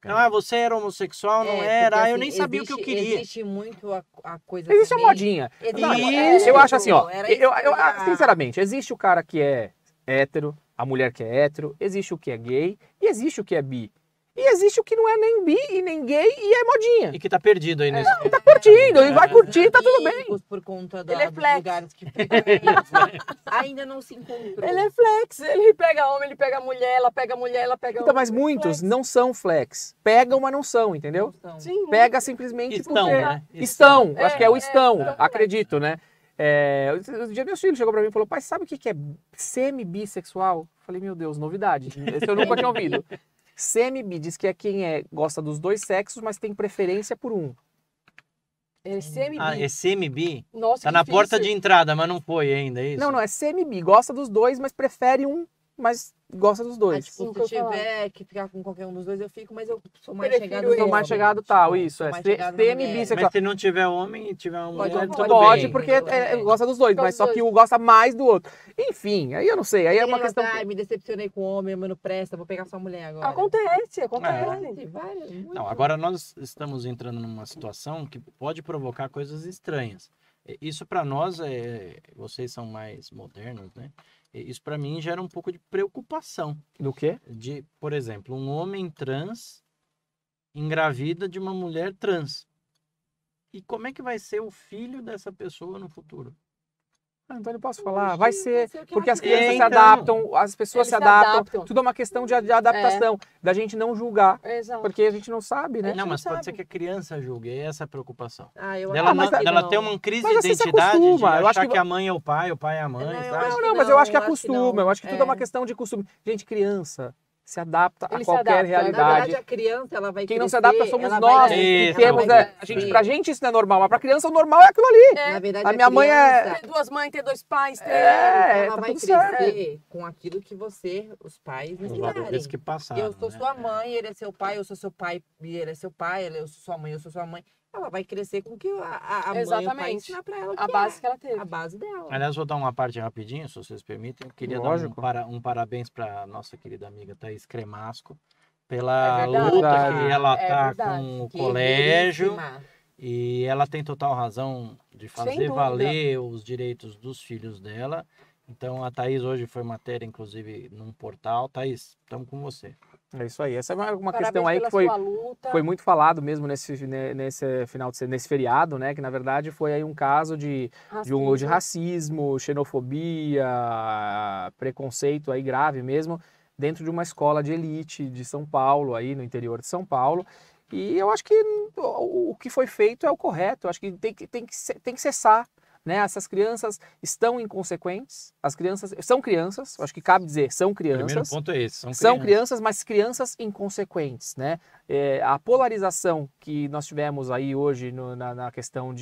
[SPEAKER 4] Ah, você era homossexual, não era?
[SPEAKER 3] porque,
[SPEAKER 4] Eu nem
[SPEAKER 3] assim,
[SPEAKER 4] sabia o que eu queria.
[SPEAKER 3] Existe muito a coisa
[SPEAKER 1] Existe a
[SPEAKER 3] também.
[SPEAKER 1] modinha.
[SPEAKER 3] Existe
[SPEAKER 1] Não,
[SPEAKER 3] isso,
[SPEAKER 1] eu acho assim, ó.
[SPEAKER 3] era isso que eu ia-
[SPEAKER 1] Sinceramente, existe o cara que é hétero, a mulher que é hétero, existe o que é gay e existe o que é bi. E existe o que não é nem bi e nem gay e é modinha.
[SPEAKER 4] E que tá perdido aí nesse.
[SPEAKER 1] Tá curtindo, ele vai curtir, tá tudo bem.
[SPEAKER 3] Amigos por conta
[SPEAKER 2] Ele é
[SPEAKER 3] dos
[SPEAKER 2] flex.
[SPEAKER 3] lugares que ainda não se encontrou.
[SPEAKER 2] Ele é flex, ele pega homem, ele pega mulher, ela pega mulher, ela pega
[SPEAKER 1] Então,
[SPEAKER 2] homem.
[SPEAKER 1] mas
[SPEAKER 2] ele é
[SPEAKER 1] muitos
[SPEAKER 2] flex.
[SPEAKER 1] não são flex. Pegam, mas não são, entendeu?
[SPEAKER 3] Não são.
[SPEAKER 2] Sim,
[SPEAKER 1] Pega simplesmente
[SPEAKER 4] Estão,
[SPEAKER 1] porque...
[SPEAKER 4] né?
[SPEAKER 1] Estão, acho que é o estão,
[SPEAKER 2] estão
[SPEAKER 1] acredito, né? Um dia meu filho chegou pra mim e falou, pai, sabe o que é semi-bissexual? Falei, meu Deus, novidade. Esse eu nunca tinha ouvido. Semi-bi diz que é quem gosta dos dois sexos, mas tem preferência por um.
[SPEAKER 2] Ele é semi-bi.
[SPEAKER 4] Ah, é semi-bi?
[SPEAKER 2] Nossa,
[SPEAKER 4] Tá
[SPEAKER 2] que
[SPEAKER 4] na
[SPEAKER 2] difícil.
[SPEAKER 4] porta de entrada, mas não foi ainda, é isso?
[SPEAKER 1] Não, é semi-bi. Gosta dos dois, mas prefere um, mas gosta dos
[SPEAKER 3] Ah,
[SPEAKER 1] dois.
[SPEAKER 3] tipo,
[SPEAKER 2] Nunca
[SPEAKER 3] se eu
[SPEAKER 2] ouvi
[SPEAKER 3] tiver que ficar com qualquer um dos dois, eu fico, mas eu sou mais
[SPEAKER 2] Prefiro
[SPEAKER 3] chegada
[SPEAKER 2] ele.
[SPEAKER 1] Sou mais chegado tal, isso.
[SPEAKER 3] sou
[SPEAKER 1] É
[SPEAKER 3] mais chegada na mulher.
[SPEAKER 1] semi-bissexual.
[SPEAKER 4] Mas se não tiver homem e tiver uma mulher,
[SPEAKER 3] Pode-
[SPEAKER 4] tudo
[SPEAKER 1] Pode,
[SPEAKER 4] bem.
[SPEAKER 1] porque gosta dos dois,
[SPEAKER 2] Gosta
[SPEAKER 1] mas
[SPEAKER 2] dos
[SPEAKER 1] só que
[SPEAKER 2] dois.
[SPEAKER 1] um gosta mais do outro. Enfim, aí eu não sei, aí é uma questão...
[SPEAKER 3] Ai, me decepcionei com o homem, mas não presta, vou pegar sua mulher agora.
[SPEAKER 2] Acontece.
[SPEAKER 3] Tem várias, muito.
[SPEAKER 4] Não, agora nós estamos entrando numa situação que pode provocar coisas estranhas. Isso para nós, vocês são mais modernos, né? Isso para mim gera um pouco de preocupação.
[SPEAKER 1] Do quê?
[SPEAKER 4] De, por exemplo, um homem trans engravida de uma mulher trans. E como é que vai ser o filho dessa pessoa no futuro?
[SPEAKER 1] Ah, então eu posso falar. Vai ser,
[SPEAKER 2] ser o que
[SPEAKER 1] porque as
[SPEAKER 2] ela
[SPEAKER 1] crianças
[SPEAKER 4] quer.
[SPEAKER 1] se
[SPEAKER 4] Então.
[SPEAKER 1] adaptam, as pessoas
[SPEAKER 2] Eles
[SPEAKER 1] se
[SPEAKER 2] se
[SPEAKER 1] adaptam,
[SPEAKER 2] adaptam.
[SPEAKER 1] tudo é uma questão de adaptação, da gente não julgar,
[SPEAKER 2] Exato.
[SPEAKER 1] porque a gente não sabe, né?
[SPEAKER 4] Não, mas
[SPEAKER 2] sabe.
[SPEAKER 4] pode ser que a criança julgue, é essa a preocupação.
[SPEAKER 3] Ah, eu
[SPEAKER 4] Dela,
[SPEAKER 3] acho
[SPEAKER 1] mas
[SPEAKER 3] que
[SPEAKER 4] dela
[SPEAKER 3] não.
[SPEAKER 4] ter uma crise
[SPEAKER 1] Mas
[SPEAKER 4] de
[SPEAKER 1] você se
[SPEAKER 4] identidade, de
[SPEAKER 1] acostuma, eu acho
[SPEAKER 4] achar
[SPEAKER 1] que-
[SPEAKER 4] que a mãe é o pai é a mãe,
[SPEAKER 3] Não, eu
[SPEAKER 4] sabe?
[SPEAKER 3] acho
[SPEAKER 1] Não,
[SPEAKER 3] que
[SPEAKER 1] não, mas eu acho que
[SPEAKER 3] acho que
[SPEAKER 1] acostuma,
[SPEAKER 3] não.
[SPEAKER 1] eu acho que tudo é uma
[SPEAKER 3] É.
[SPEAKER 1] questão de costume. Gente, criança se adapta
[SPEAKER 2] Ele
[SPEAKER 1] a
[SPEAKER 2] se
[SPEAKER 1] qualquer
[SPEAKER 2] adapta. Na
[SPEAKER 3] Na
[SPEAKER 1] realidade.
[SPEAKER 3] verdade, a criança, ela vai
[SPEAKER 1] Quem não se
[SPEAKER 3] crescer,
[SPEAKER 1] adapta somos
[SPEAKER 3] ela
[SPEAKER 1] nós,
[SPEAKER 3] vai
[SPEAKER 1] que
[SPEAKER 4] Isso,
[SPEAKER 1] temos,
[SPEAKER 3] ela vai
[SPEAKER 1] a gente,
[SPEAKER 3] crescer.
[SPEAKER 1] pra gente isso não é normal, mas pra criança o normal é aquilo ali.
[SPEAKER 3] Na verdade,
[SPEAKER 1] A minha mãe é-
[SPEAKER 3] criança,
[SPEAKER 2] Ter duas mães, ter dois pais, ter...
[SPEAKER 1] É,
[SPEAKER 3] ela
[SPEAKER 1] tá
[SPEAKER 3] vai
[SPEAKER 1] tudo certo.
[SPEAKER 3] crescer com aquilo que os pais
[SPEAKER 4] Os valores
[SPEAKER 3] ensinarem.
[SPEAKER 4] que passaram.
[SPEAKER 3] Eu sou
[SPEAKER 4] né?
[SPEAKER 3] sua mãe, ele é seu pai, eu sou seu pai, e ele é seu pai, eu sou sua mãe, eu sou sua mãe. Ela vai crescer com o que a mãe e o pai
[SPEAKER 2] Exatamente.
[SPEAKER 3] ensinar pra ela.
[SPEAKER 2] A
[SPEAKER 3] que
[SPEAKER 2] base
[SPEAKER 3] é
[SPEAKER 2] que ela teve.
[SPEAKER 3] a base dela.
[SPEAKER 4] Aliás, vou dar uma parte rapidinho, se vocês permitem. Eu queria
[SPEAKER 1] Lógico.
[SPEAKER 4] dar um parabéns para nossa querida amiga Thaís Cremasco pela
[SPEAKER 2] É verdade.
[SPEAKER 4] luta que ela
[SPEAKER 2] É
[SPEAKER 4] tá
[SPEAKER 2] verdade.
[SPEAKER 4] com o
[SPEAKER 3] Que
[SPEAKER 4] colégio.
[SPEAKER 3] belíssima.
[SPEAKER 4] E ela tem total razão de fazer
[SPEAKER 2] dúvida.
[SPEAKER 4] valer os direitos dos filhos dela. Então, a Thaís hoje foi matéria, inclusive, num portal. Thaís, estamos com você.
[SPEAKER 1] É isso aí. Essa é uma
[SPEAKER 2] Parabéns
[SPEAKER 1] questão aí
[SPEAKER 2] pela
[SPEAKER 1] que foi,
[SPEAKER 2] sua luta.
[SPEAKER 1] foi muito falado mesmo nesse final nesse feriado, né? Que na verdade foi aí um caso de racismo, xenofobia, preconceito aí grave mesmo, dentro de uma escola de elite de São Paulo, aí no interior de São Paulo. E eu acho que o que foi feito é o correto. Eu acho que tem que cessar. Né? Essas crianças estão inconsequentes, as crianças são crianças, eu acho que cabe dizer, são
[SPEAKER 4] O primeiro
[SPEAKER 1] crianças.
[SPEAKER 4] ponto é esse.
[SPEAKER 1] São crianças, mas crianças inconsequentes, né? A polarização que nós tivemos aí hoje na questão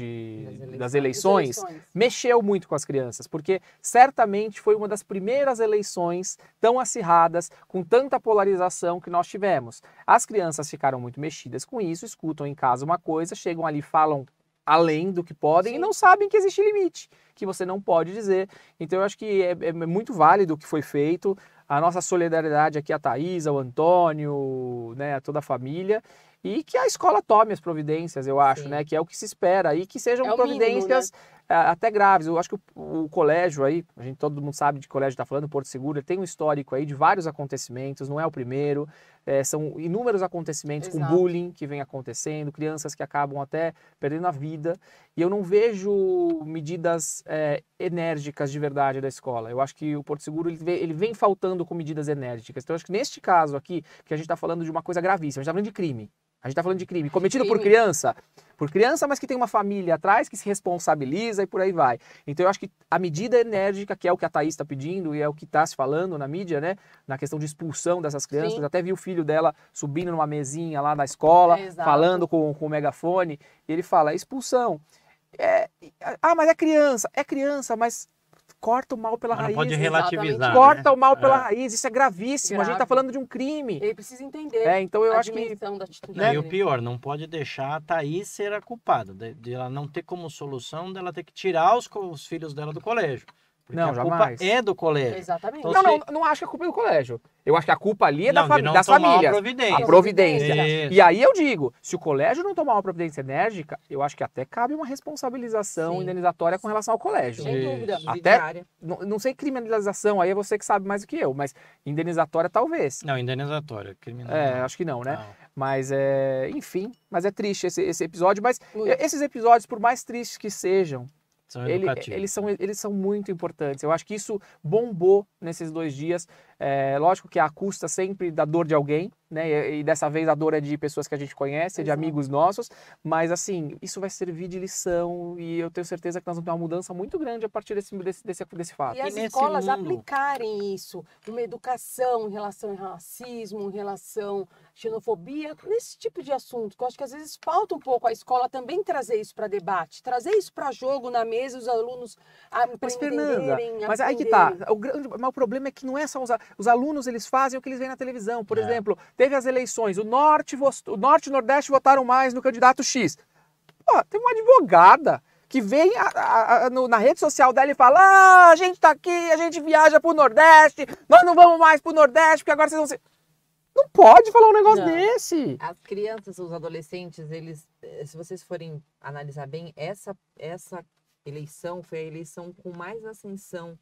[SPEAKER 1] das eleições mexeu muito com as crianças, porque certamente foi uma das primeiras eleições tão acirradas, com tanta polarização que nós tivemos. As crianças ficaram muito mexidas com isso, escutam em casa uma coisa, chegam ali, falam além do que podem. Sim. E não sabem que existe limite, que você não pode dizer. Então eu acho que é muito válido o que foi feito. A nossa solidariedade aqui a Thaís, ao Antônio, né, a toda a família, e que a escola tome as providências, eu acho, né, que é o que se espera, e que sejam providências mínimo, né? Até graves. Eu acho que o colégio aí, todo mundo sabe de que colégio está falando, Porto Seguro, ele tem um histórico aí de vários acontecimentos, não é o primeiro, são inúmeros acontecimentos. Exato. Com bullying que vem acontecendo, crianças que acabam até perdendo a vida, e eu não vejo medidas enérgicas de verdade da escola. Eu acho que o Porto Seguro ele vem faltando com medidas enérgicas. Então eu acho que neste caso aqui, que a gente está falando de uma coisa gravíssima, a gente está falando de crime. A gente está falando de crime cometido por criança, mas que tem uma família atrás que se responsabiliza e por aí vai. Então eu acho que a medida enérgica, que é o que a Thaís está pedindo e é o que está se falando na mídia, né, na questão de expulsão dessas crianças, até vi o filho dela subindo numa mesinha lá na escola, falando com o megafone, e ele fala, expulsão. Mas é criança, mas corta o mal pela raiz.
[SPEAKER 4] Não pode relativizar.
[SPEAKER 1] Corta o mal pela raiz, isso é gravíssimo. A gente está falando de um crime.
[SPEAKER 2] Ele precisa entender.
[SPEAKER 1] Então eu
[SPEAKER 2] a
[SPEAKER 1] acho que
[SPEAKER 2] da atitude
[SPEAKER 4] E o pior, não pode deixar a Thaís ser a culpada, de ela não ter como solução dela ter que tirar os filhos dela do colégio. Porque
[SPEAKER 1] Não,
[SPEAKER 4] a
[SPEAKER 1] jamais.
[SPEAKER 4] culpa é do colégio.
[SPEAKER 2] Exatamente.
[SPEAKER 4] Então,
[SPEAKER 1] Não acho que a culpa é do colégio. Eu acho que a culpa ali é
[SPEAKER 4] Não, de não
[SPEAKER 1] das
[SPEAKER 4] tomar uma
[SPEAKER 1] famílias.
[SPEAKER 4] providência.
[SPEAKER 1] A providência.
[SPEAKER 4] Isso.
[SPEAKER 1] E aí eu digo, se o colégio não tomar uma providência enérgica, eu acho que até cabe uma responsabilização
[SPEAKER 3] Sim.
[SPEAKER 1] indenizatória com relação ao colégio.
[SPEAKER 3] Sem
[SPEAKER 4] Isso.
[SPEAKER 3] dúvida.
[SPEAKER 1] Até-
[SPEAKER 3] Subsidiária.
[SPEAKER 1] Não sei criminalização, aí é você que sabe mais do que eu, mas indenizatória talvez.
[SPEAKER 4] Não, indenizatória, criminal.
[SPEAKER 1] É,
[SPEAKER 4] não.
[SPEAKER 1] acho que não, né?
[SPEAKER 4] Não.
[SPEAKER 1] Mas enfim, mas é triste esse episódio, mas
[SPEAKER 2] Muito.
[SPEAKER 1] esses episódios, por mais tristes que sejam,
[SPEAKER 4] São educativos.
[SPEAKER 1] eles são muito importantes. Eu acho que isso bombou nesses 2 dias. Lógico que a custa sempre da dor de alguém, né? E dessa vez a dor é de pessoas que a gente conhece, é de
[SPEAKER 2] Exato.
[SPEAKER 1] amigos nossos. Mas assim, isso vai servir de lição e eu tenho certeza que nós vamos ter uma mudança muito grande a partir desse fato.
[SPEAKER 2] E as
[SPEAKER 4] nesse
[SPEAKER 2] escolas
[SPEAKER 4] mundo-
[SPEAKER 2] aplicarem isso, uma educação em relação ao racismo, em relação à xenofobia, nesse tipo de assunto, que eu acho que às vezes falta um pouco a escola também trazer isso para debate, trazer isso para jogo na mesa, os alunos
[SPEAKER 1] Mas, Fernanda,
[SPEAKER 2] aprenderem,
[SPEAKER 1] mas aí que tá.
[SPEAKER 2] aprenderem.
[SPEAKER 1] Mas o problema é que não é só os alunos, eles fazem o que eles veem na televisão. Por
[SPEAKER 4] É.
[SPEAKER 1] exemplo, teve as eleições, o Norte e o Nordeste votaram mais no candidato X. Pô, tem uma advogada que vem na rede social dela e fala: a gente tá aqui, a gente viaja pro Nordeste, nós não vamos mais pro Nordeste, porque agora vocês vão ser. Não pode falar um negócio
[SPEAKER 2] Não.
[SPEAKER 1] desse.
[SPEAKER 3] As crianças, os adolescentes, eles, se vocês forem analisar bem, essa eleição foi a eleição com mais ascensão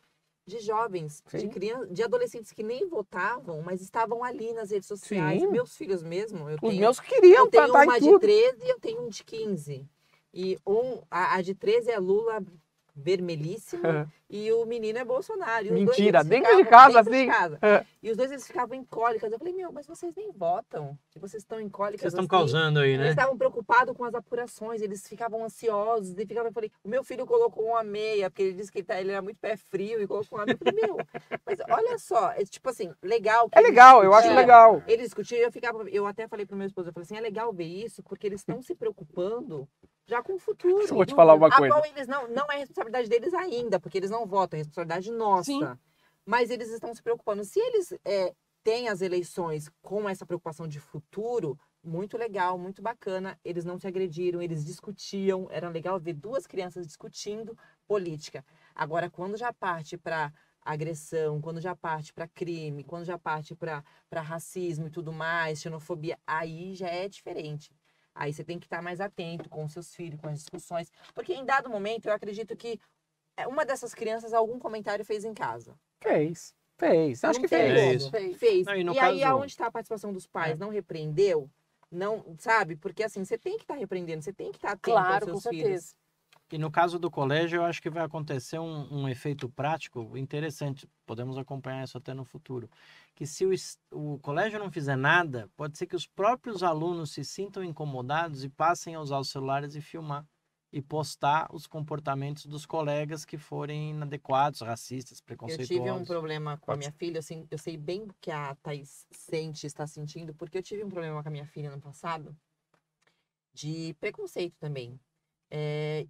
[SPEAKER 3] de jovens,
[SPEAKER 1] Sim.
[SPEAKER 3] de adolescentes que nem votavam, mas estavam ali nas redes sociais.
[SPEAKER 1] Sim.
[SPEAKER 3] Meus filhos mesmo,
[SPEAKER 1] Os meus queriam
[SPEAKER 3] eu tenho
[SPEAKER 1] estar
[SPEAKER 3] uma
[SPEAKER 1] em
[SPEAKER 3] de
[SPEAKER 1] tudo.
[SPEAKER 3] 13 e eu tenho um de 15. E a de 13 é Lula vermelhíssimo e o menino é Bolsonaro. E os dois,
[SPEAKER 1] Mentira,
[SPEAKER 3] eles
[SPEAKER 1] dentro de
[SPEAKER 3] ficavam
[SPEAKER 1] casa,
[SPEAKER 3] dentro de
[SPEAKER 1] assim.
[SPEAKER 3] casa.
[SPEAKER 1] É.
[SPEAKER 3] E os dois eles ficavam em cólicas. Eu falei, mas vocês nem votam. Que vocês estão em cólicas.
[SPEAKER 4] Vocês estão
[SPEAKER 3] assim.
[SPEAKER 4] causando aí,
[SPEAKER 3] Eles
[SPEAKER 4] né?
[SPEAKER 3] estavam preocupados com as apurações, eles ficavam ansiosos. E eu falei, o meu filho colocou uma meia, porque ele disse que ele era muito pé frio e colocou uma meia. Eu falei, mas olha só, é tipo assim, legal. Que
[SPEAKER 1] É legal, eu
[SPEAKER 3] eles
[SPEAKER 1] acho
[SPEAKER 3] discutiam.
[SPEAKER 1] legal.
[SPEAKER 3] Eles discutiam, eu até falei pro meu esposo, eu falei assim, é legal ver isso, porque eles estão se preocupando já com o futuro.
[SPEAKER 1] Eu vou te falar uma
[SPEAKER 3] A
[SPEAKER 1] coisa.
[SPEAKER 3] qual eles não é responsabilidade deles ainda, porque eles não votam, é responsabilidade nossa.
[SPEAKER 2] Sim.
[SPEAKER 3] Mas eles estão se preocupando. Se eles têm as eleições com essa preocupação de futuro, muito legal, muito bacana. Eles não se agrediram, eles discutiam. Era legal ver 2 crianças discutindo política. Agora, quando já parte para agressão, quando já parte para crime, quando já parte para racismo e tudo mais, xenofobia, aí já é diferente. Aí você tem que estar mais atento com os seus filhos, com as discussões. Porque em dado momento, eu acredito que uma dessas crianças algum comentário fez em casa.
[SPEAKER 1] Fez. Acho
[SPEAKER 3] Não
[SPEAKER 1] que
[SPEAKER 3] tem
[SPEAKER 1] fez.
[SPEAKER 4] Isso.
[SPEAKER 3] como. Fez.
[SPEAKER 4] Não, e no
[SPEAKER 3] E aí,
[SPEAKER 4] caso-
[SPEAKER 3] aonde está a participação dos pais? Não repreendeu? Não, sabe? Porque assim, você tem que estar repreendendo, você tem que estar atento
[SPEAKER 2] Claro,
[SPEAKER 3] aos
[SPEAKER 2] com
[SPEAKER 3] seus
[SPEAKER 2] certeza.
[SPEAKER 3] filhos.
[SPEAKER 4] E no caso do colégio, eu acho que vai acontecer um efeito prático interessante. Podemos acompanhar isso até no futuro. Que se o colégio não fizer nada, pode ser que os próprios alunos se sintam incomodados e passem a usar os celulares e filmar. E postar os comportamentos dos colegas que forem inadequados, racistas,
[SPEAKER 3] Eu
[SPEAKER 4] preconceituosos.
[SPEAKER 3] tive um problema com a
[SPEAKER 1] Pode.
[SPEAKER 3] minha filha, assim, eu sei bem o que a Thaís está sentindo, porque eu tive um problema com a minha filha no passado, de preconceito também.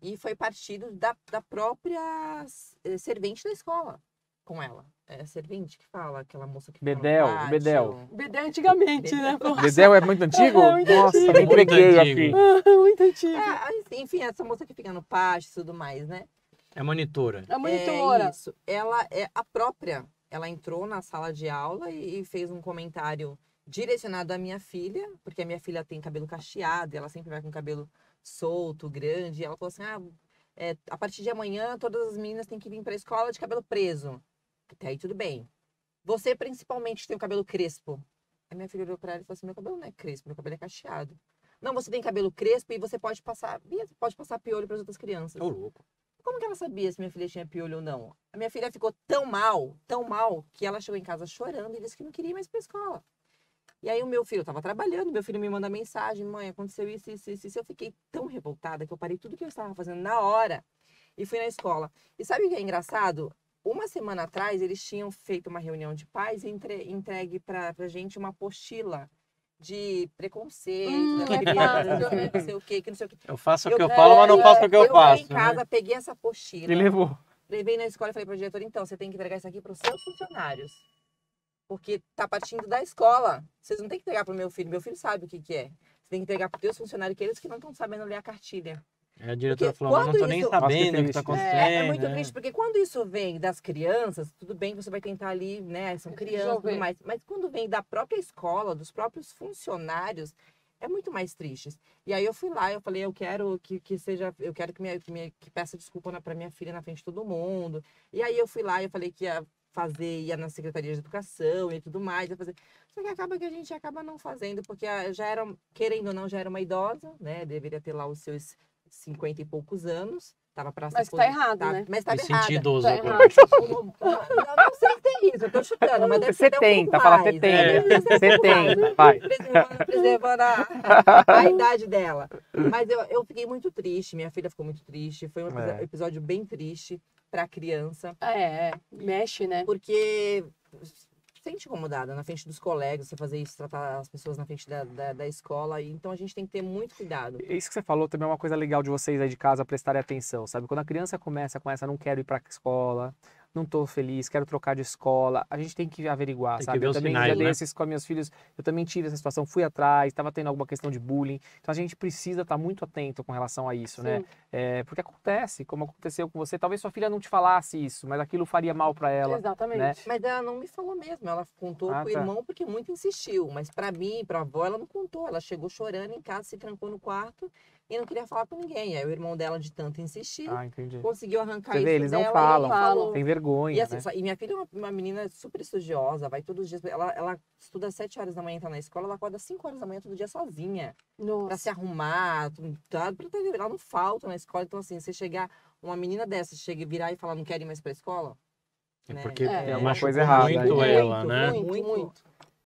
[SPEAKER 3] E foi partido da própria servente da escola com ela. É servente que fala, aquela moça que fica no
[SPEAKER 1] Bedel,
[SPEAKER 3] pátio.
[SPEAKER 1] Bedel.
[SPEAKER 2] BD antigamente, né?
[SPEAKER 1] Dedéu é muito antigo?
[SPEAKER 2] É muito
[SPEAKER 1] Nossa,
[SPEAKER 2] antigo.
[SPEAKER 1] me entreguei
[SPEAKER 4] Muito
[SPEAKER 1] aqui.
[SPEAKER 4] antigo.
[SPEAKER 2] Muito antigo.
[SPEAKER 3] Enfim, essa moça que fica no pátio e tudo mais, né?
[SPEAKER 4] É monitora.
[SPEAKER 2] A monitora.
[SPEAKER 3] Isso. Ela é a própria. Ela entrou na sala de aula e fez um comentário direcionado à minha filha, porque a minha filha tem cabelo cacheado, e ela sempre vai com cabelo solto, grande. E ela falou assim: a partir de amanhã todas as meninas têm que vir para a escola de cabelo preso. Até aí tudo bem. Você principalmente tem o cabelo crespo. A minha filha olhou para ela e falou assim: meu cabelo não é crespo, meu cabelo é cacheado. Não, você tem cabelo crespo e você pode passar piolho para as outras crianças.
[SPEAKER 4] Ô, louco.
[SPEAKER 3] Como que ela sabia se minha filha tinha piolho ou não? A minha filha ficou tão mal, que ela chegou em casa chorando e disse que não queria ir mais para a escola. E aí o meu filho estava trabalhando, meu filho me manda mensagem: mãe, aconteceu isso. Eu fiquei tão revoltada que eu parei tudo que eu estava fazendo na hora e fui na escola. E sabe o que é engraçado? Uma semana atrás, eles tinham feito uma reunião de pais e entregue pra gente uma apostila de preconceito, da
[SPEAKER 2] é
[SPEAKER 3] criança,
[SPEAKER 2] fácil,
[SPEAKER 3] não sei o que não sei o que.
[SPEAKER 4] Eu faço o que eu falo, mas não faço o que eu faço.
[SPEAKER 3] fui em casa,
[SPEAKER 4] Né?
[SPEAKER 3] peguei essa apostila,
[SPEAKER 1] E levou.
[SPEAKER 3] levei na escola e falei para o diretor: então, você tem que entregar isso aqui para os seus funcionários. Porque tá partindo da escola. Vocês não tem que entregar para o meu filho sabe o que é. Você tem que entregar para os seus funcionários, que eles que não estão sabendo ler a cartilha.
[SPEAKER 4] A diretora
[SPEAKER 3] Porque
[SPEAKER 4] falou, mas não tô
[SPEAKER 3] quando
[SPEAKER 4] nem
[SPEAKER 3] isso-
[SPEAKER 1] Nossa, que
[SPEAKER 4] sabendo o que tá
[SPEAKER 1] triste.
[SPEAKER 4] acontecendo.
[SPEAKER 3] É muito
[SPEAKER 4] né?
[SPEAKER 3] triste, porque quando isso vem das crianças, tudo bem que você vai tentar ali, né? São crianças e
[SPEAKER 2] Resolver.
[SPEAKER 3] tudo mais. Mas quando vem da própria escola, dos próprios funcionários, é muito mais triste. E aí eu fui lá, eu falei, eu quero que seja, eu quero que peça desculpa pra minha filha na frente de todo mundo. E aí eu fui lá, eu falei que ia na Secretaria de Educação e tudo mais, ia fazer. Só que acaba que a gente acaba não fazendo, porque já era, querendo ou não, já era uma idosa, né? Deveria ter lá os seus 50 e poucos anos. Tava pra
[SPEAKER 2] Mas
[SPEAKER 3] se
[SPEAKER 2] tá errado, né?
[SPEAKER 3] Mas
[SPEAKER 4] Me
[SPEAKER 3] tava
[SPEAKER 4] senti
[SPEAKER 3] errada.
[SPEAKER 4] idoso
[SPEAKER 2] Tá
[SPEAKER 4] agora.
[SPEAKER 2] errado.
[SPEAKER 3] Eu não sei se tem isso, eu tô chutando, mas deve ser até um
[SPEAKER 1] 70,
[SPEAKER 3] pouco
[SPEAKER 1] fala
[SPEAKER 3] mais,
[SPEAKER 1] 70.
[SPEAKER 3] né? Deve ser um pouco mais,
[SPEAKER 1] 70, vai.
[SPEAKER 3] preservando a idade dela. Mas eu fiquei muito triste, minha filha ficou muito triste. Foi um
[SPEAKER 1] É.
[SPEAKER 3] episódio bem triste pra criança,
[SPEAKER 2] Mexe, né?
[SPEAKER 3] porque se sente incomodada na frente dos colegas, você fazer isso, tratar as pessoas na frente da escola. Então a gente tem que ter muito cuidado.
[SPEAKER 1] Isso que você falou também é uma coisa legal de vocês aí de casa prestarem atenção, sabe? Quando a criança começa com essa, não quero ir pra escola, não tô feliz, quero trocar de escola, a gente tem que averiguar,
[SPEAKER 4] Tem que
[SPEAKER 1] sabe?
[SPEAKER 4] ver
[SPEAKER 1] Eu
[SPEAKER 4] os
[SPEAKER 1] também
[SPEAKER 4] sinais,
[SPEAKER 1] já dei
[SPEAKER 4] né?
[SPEAKER 1] esses com meus filhos, eu também tive essa situação, fui atrás, estava tendo alguma questão de bullying, então a gente precisa estar muito atento com relação a isso, né?
[SPEAKER 2] Sim.
[SPEAKER 1] Porque acontece, como aconteceu com você, talvez sua filha não te falasse isso, mas aquilo faria mal pra ela,
[SPEAKER 2] Exatamente.
[SPEAKER 1] né?
[SPEAKER 3] Mas ela não me falou mesmo, ela contou
[SPEAKER 1] Ah,
[SPEAKER 3] pro
[SPEAKER 1] tá.
[SPEAKER 3] irmão porque muito insistiu. Mas pra mim, pra avó, ela não contou. Ela chegou chorando em casa, se trancou no quarto e não queria falar com ninguém. Aí o irmão dela, de tanto insistir,
[SPEAKER 1] Ah, entendi.
[SPEAKER 3] conseguiu arrancar
[SPEAKER 1] Você
[SPEAKER 3] isso
[SPEAKER 1] vê, eles não
[SPEAKER 3] dela
[SPEAKER 1] falam,
[SPEAKER 3] e falou.
[SPEAKER 1] tem vergonha,
[SPEAKER 3] E assim,
[SPEAKER 1] né?
[SPEAKER 3] e minha filha é uma menina super estudiosa, vai todos os dias. Ela estuda às 7 horas da manhã, tá na escola, ela acorda às 5 horas da manhã todo dia sozinha. Pra
[SPEAKER 2] Nossa.
[SPEAKER 3] se arrumar, ela não falta na escola. Então, assim, você chegar, uma menina dessa, chega e virar e falar, não quero ir mais pra escola.
[SPEAKER 4] É
[SPEAKER 3] né?
[SPEAKER 4] porque
[SPEAKER 2] É,
[SPEAKER 1] tem alguma
[SPEAKER 4] machucou
[SPEAKER 1] coisa errada
[SPEAKER 4] muito
[SPEAKER 1] aí.
[SPEAKER 4] ela, né?
[SPEAKER 2] Muito.